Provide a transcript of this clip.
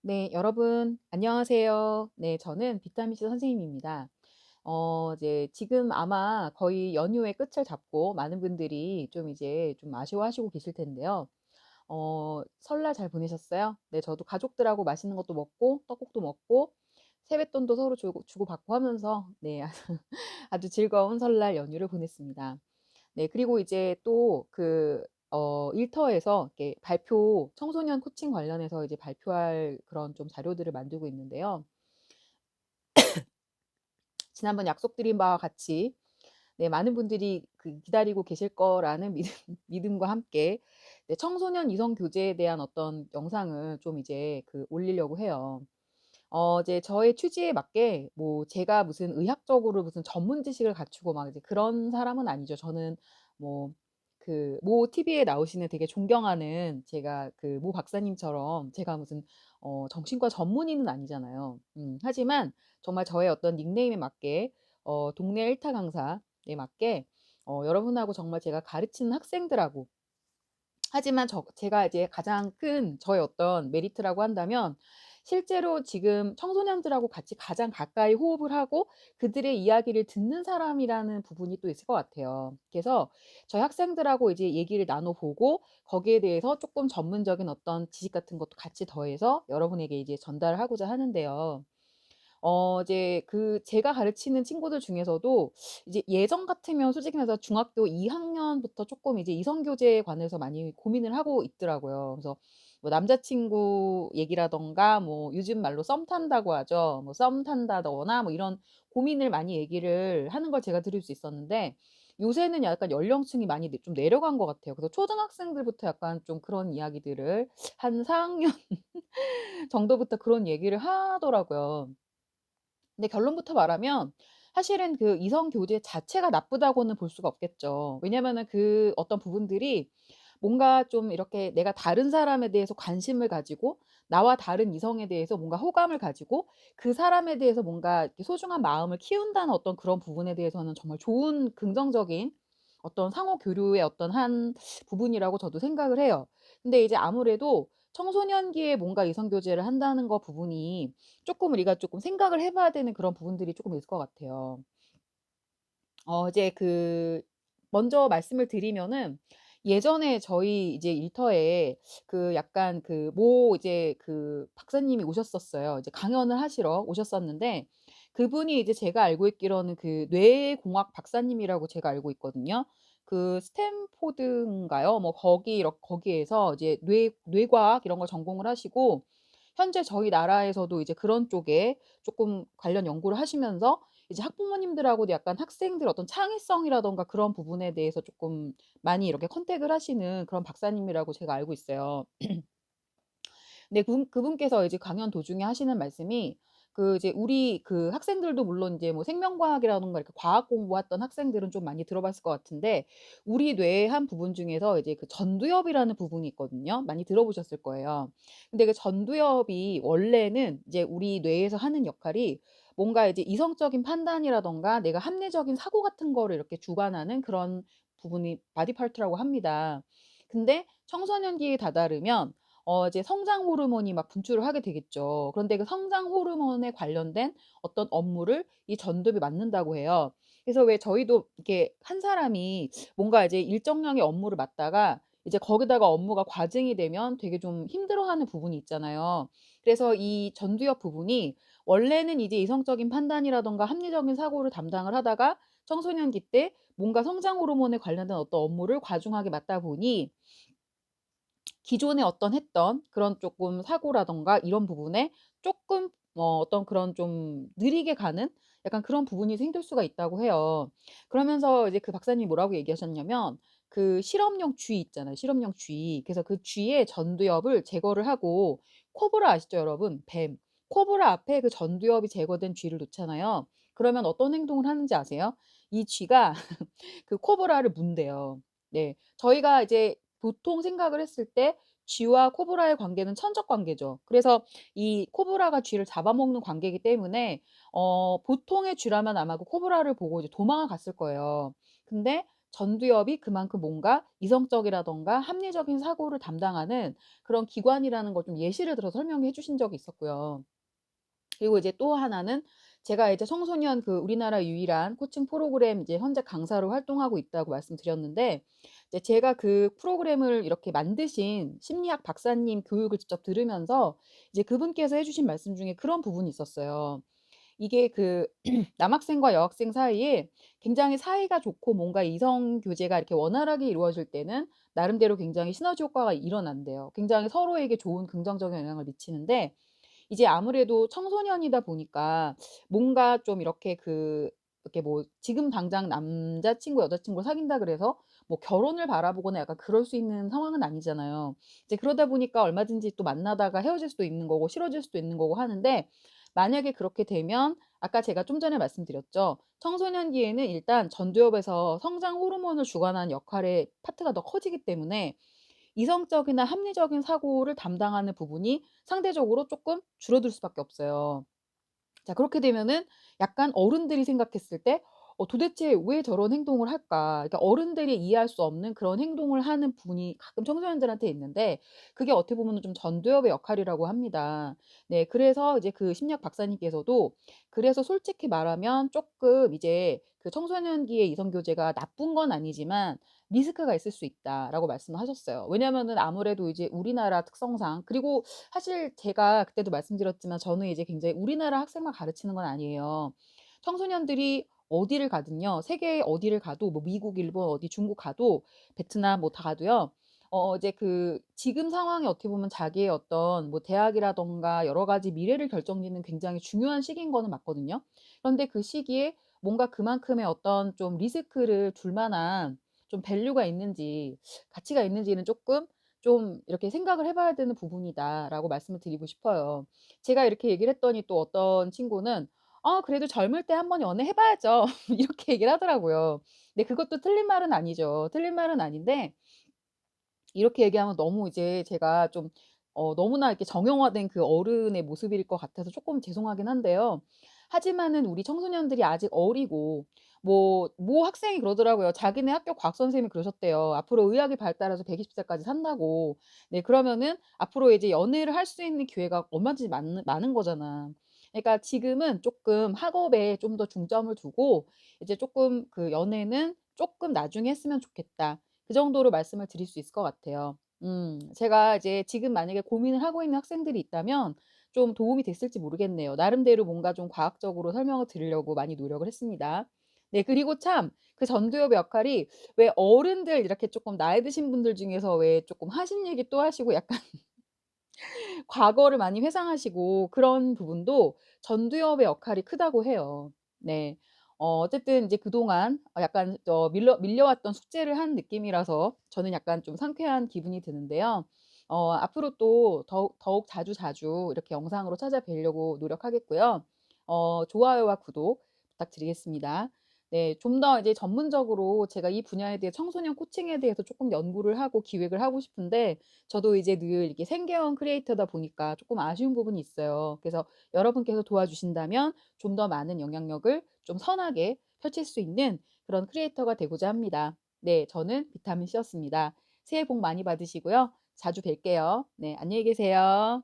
네, 여러분 안녕하세요. 네, 저는 비타민 C 선생님입니다. 이제 지금 아마 거의 연휴의 끝을 잡고 많은 분들이 좀 이제 좀 아쉬워하시고 계실 텐데요. 설날 잘 보내셨어요? 네, 저도 가족들하고 맛있는 것도 먹고 떡국도 먹고 세뱃돈도 서로 주고받고 하면서 네, 아주 즐거운 설날 연휴를 보냈습니다. 네, 그리고 이제 또 일터에서 이렇게 청소년 코칭 관련해서 이제 발표할 그런 좀 자료들을 만들고 있는데요. 지난번 약속드린 바와 같이 네, 많은 분들이 기다리고 계실 거라는 믿음, 믿음과 함께 네, 청소년 이성 교제에 대한 어떤 영상을 좀 이제 올리려고 해요. 이제 저의 취지에 맞게 뭐 제가 무슨 의학적으로 무슨 전문 지식을 갖추고 막 이제 그런 사람은 아니죠. 저는 뭐 모 TV에 나오시는 되게 존경하는 제가 모 박사님처럼 제가 무슨 정신과 전문의는 아니잖아요. 하지만 정말 저의 어떤 닉네임에 맞게 동네 일타 강사에 맞게 여러분하고 정말 제가 가르치는 학생들하고 하지만 제가 이제 가장 큰 저의 어떤 메리트라고 한다면 실제로 지금 청소년들하고 같이 가장 가까이 호흡을 하고 그들의 이야기를 듣는 사람이라는 부분이 또 있을 것 같아요. 그래서 저희 학생들하고 이제 얘기를 나눠 보고 거기에 대해서 조금 전문적인 어떤 지식 같은 것도 같이 더해서 여러분에게 이제 전달을 하고자 하는데요. 이제 제가 가르치는 친구들 중에서도 이제 예전 같으면 솔직히 말해서 중학교 2 학년부터 쪼끔 이제 이성 교제에 관해서 많이 고민을 하고 있더라고요. 그래서 뭐 남자 친구 얘기라든가 뭐 요즘 말로 썸 탄다고 하죠. 뭐 썸 탄다거나 뭐 이런 고민을 많이 얘기를 하는 걸 제가 들을 수 있었는데 요새는 약간 연령층이 많이 좀 내려간 것 같아요. 그래서 초등학생들부터 약간 좀 그런 이야기들을 한 4 학년 정도부터 그런 얘기를 하더라고요. 근데 결론부터 말하면 사실은 이성 교제 자체가 나쁘다고는 볼 수가 없겠죠. 왜냐면은 어떤 부분들이 뭔가 좀 이렇게 내가 다른 사람에 대해서 관심을 가지고 나와 다른 이성에 대해서 뭔가 호감을 가지고 그 사람에 대해서 뭔가 이렇게 소중한 마음을 키운다는 어떤 그런 부분에 대해서는 정말 좋은 긍정적인 어떤 상호 교류의 어떤 한 부분이라고 저도 생각을 해요. 근데 이제 아무래도 청소년기에 뭔가 이성 교제를 한다는 거 부분이 쪼끔 우리가 쪼끔 생각을 해 봐야 되는 그런 부분들이 쪼끔 있을 것 같아요. 이제 먼저 말씀을 드리면은 예전에 저희 이제 일터에 약간 이제 박사님이 오셨었어요. 이제 강연을 하시러 오셨었는데 그분이 이제 제가 알고 있기로는 뇌공학 박사님이라고 제가 알고 있거든요. 스탠포드인가요? 뭐 거기에서 이제 뇌과학 이런 걸 전공을 하시고 현재 저희 나라에서도 이제 그런 쪽에 쪼끔 관련 연구를 하시면서 이제 학부모님들하고도 약간 학생들 어떤 창의성이라든가 그런 부분에 대해서 쪼끔 많이 이렇게 컨택을 하시는 그런 박사님이라고 제가 알고 있어요. 근데 그분께서 이제 강연 도중에 하시는 말씀이 이제 우리 학생들도 물론 이제 뭐 생명과학이라든가 이렇게 과학 공부했던 학생들은 좀 많이 들어봤을 것 같은데 우리 뇌의 한 부분 중에서 이제 전두엽이라는 부분이 있거든요. 많이 들어보셨을 거예요. 근데 전두엽이 원래는 이제 우리 뇌에서 하는 역할이 뭔가 이제 이성적인 판단이라든가 내가 합리적인 사고 같은 거를 이렇게 주관하는 그런 부분이 바디 파트라고 합니다. 근데 청소년기에 다다르면 이제 성장 호르몬이 막 분출을 하게 되겠죠. 그런데 그 성장 호르몬에 관련된 어떤 업무를 이 전두엽이 맡는다고 해요. 그래서 왜 저희도 이렇게 한 사람이 뭔가 이제 일정량의 업무를 맡다가 이제 거기다가 업무가 과증이 되면 되게 좀 힘들어하는 부분이 있잖아요. 그래서 이 전두엽 부분이 원래는 이제 이성적인 판단이라든가 합리적인 사고를 담당을 하다가 청소년기 때 뭔가 성장 호르몬에 관련된 어떤 업무를 과중하게 맡다 보니 기존에 했던 그런 쪼끔 사고라든가 이런 부분에 쪼끔 어떤 그런 좀 느리게 가는 약간 그런 부분이 생길 수가 있다고 해요. 그러면서 이제 박사님이 뭐라고 얘기하셨냐면 실험용 쥐 있잖아요, 실험용 쥐. 그래서 그 쥐의 전두엽을 제거를 하고 코브라 아시죠, 여러분? 뱀. 코브라 앞에 그 전두엽이 제거된 쥐를 놓잖아요. 그러면 어떤 행동을 하는지 아세요? 이 쥐가 코브라를 문대요. 네. 저희가 이제 보통 생각을 했을 때 쥐와 코브라의 관계는 천적 관계죠. 그래서 이 코브라가 쥐를 잡아먹는 관계이기 때문에 보통의 쥐라면 아마 코브라를 보고 이제 도망을 갔을 거예요. 근데 전두엽이 그만큼 뭔가 이성적이라든가 합리적인 사고를 담당하는 그런 기관이라는 걸 좀 예시를 들어서 설명해 주신 적이 있었고요. 그리고 이제 또 하나는 제가 이제 청소년 그 우리나라 유일한 코칭 프로그램 이제 현재 강사로 활동하고 있다고 말씀드렸는데, 이제 제가 그 프로그램을 이렇게 만드신 심리학 박사님 교육을 직접 들으면서 이제 그분께서 해 주신 말씀 중에 그런 부분이 있었어요. 이게 그 남학생과 여학생 사이에 굉장히 사이가 좋고 뭔가 이성 교제가 이렇게 원활하게 이루어질 때는 나름대로 굉장히 시너지 효과가 일어난대요. 굉장히 서로에게 좋은 긍정적인 영향을 미치는데, 이제 아무래도 청소년이다 보니까 뭔가 좀 이렇게 이렇게 뭐 지금 당장 남자 친구, 여자 친구를 사귄다 그래서 뭐 결혼을 바라보거나 약간 그럴 수 있는 상황은 아니잖아요. 이제 그러다 보니까 얼마든지 또 만나다가 헤어질 수도 있는 거고 싫어질 수도 있는 거고 하는데, 만약에 그렇게 되면 아까 제가 좀 전에 말씀드렸죠. 청소년기에는 일단 전두엽에서 성장 호르몬을 주관하는 역할의 파트가 더 커지기 때문에 이성적이나 합리적인 사고를 담당하는 부분이 상대적으로 쪼끔 줄어들 수밖에 없어요. 자, 그렇게 되면은 약간 어른들이 생각했을 때 '도대체 왜 저런 행동을 할까?' 그러니까 어른들이 이해할 수 없는 그런 행동을 하는 부분이 가끔 청소년들한테 있는데, 그게 어떻게 보면은 좀 전두엽의 역할이라고 합니다. 네, 그래서 이제 그 심리학 박사님께서도 그래서 솔직히 말하면 쪼끔 이제 그 "청소년기의 이성 교제가 나쁜 건 아니지만 리스크가 있을 수 있다."라고 말씀을 하셨어요. 왜냐하면은 아무래도 이제 우리나라 특성상, 그리고 사실 제가 그때도 말씀드렸지만 저는 이제 굉장히 우리나라 학생만 가르치는 건 아니에요. 청소년들이 어디를 가든요. 세계 어디를 가도 뭐 미국, 일본 어디 중국 가도 베트남 뭐 다 가도요. 이제 그 지금 상황이 어떻게 보면 자기의 어떤 뭐 대학이라든가 여러 가지 미래를 결정짓는 굉장히 중요한 시기인 거는 맞거든요. 그런데 그 시기에 뭔가 그만큼의 어떤 좀 리스크를 줄 만한 좀 밸류가 있는지, 가치가 있는지는 쪼끔 좀 이렇게 생각을 해 봐야 되는 부분이다라고 말씀을 드리고 싶어요. 제가 이렇게 얘기를 했더니 또 어떤 친구는 "아, 그래도 젊을 때 한번 연애해 봐야죠." 이렇게 얘기를 하더라고요. 근데 그것도 틀린 말은 아니죠. 틀린 말은 아닌데, 이렇게 얘기하면 너무 이제 제가 좀 너무나 이렇게 정형화된 그 어른의 모습일 것 같아서 쪼끔 죄송하긴 한데요. 하지만은 우리 청소년들이 아직 어리고, 모 학생이 그러더라고요. 자기네 학교 과학 선생님이 그러셨대요. 앞으로 의학이 발달해서 120 세까지 산다고. 네, 그러면은 앞으로 이제 연애를 할 수 있는 기회가 얼마든지 많은 거잖아. 그러니까 지금은 쪼끔 학업에 좀 더 중점을 두고 이제 쪼끔 그 "연애는 쪼끔 나중에 했으면 좋겠다." 그 정도로 말씀을 드릴 수 있을 것 같아요. 제가 이제 지금 만약에 고민을 하고 있는 학생들이 있다면 좀 도움이 됐을지 모르겠네요. 나름대로 뭔가 좀 과학적으로 설명을 드리려고 많이 노력을 했습니다. 네, 그리고 참 그 전두엽의 역할이, 왜 어른들 이렇게 쪼끔 나이 드신 분들 중에서 왜 쪼끔 하신 얘기 또 하시고 약간 과거를 많이 회상하시고 그런 부분도 전두엽의 역할이 크다고 해요. 네. 어쨌든 이제 그동안 약간 밀려왔던 숙제를 한 느낌이라서 저는 약간 좀 상쾌한 기분이 드는데요. 앞으로 또 더욱 자주 이렇게 영상으로 찾아뵈려고 노력하겠고요. 좋아요와 구독 부탁드리겠습니다. 네. 좀 더 이제 전문적으로 제가 이 분야에 대해 청소년 코칭에 대해서 쪼끔 연구를 하고 기획을 하고 싶은데, 저도 이제 늘 이렇게 생계형 크리에이터다 보니까 쪼끔 아쉬운 부분이 있어요. 그래서 여러분께서 도와주신다면 좀 더 많은 영향력을 좀 선하게 펼칠 수 있는 그런 크리에이터가 되고자 합니다. 네. 저는 비타민 C였습니다. 새해 복 많이 받으시고요. 자주 뵐게요. 네. 안녕히 계세요.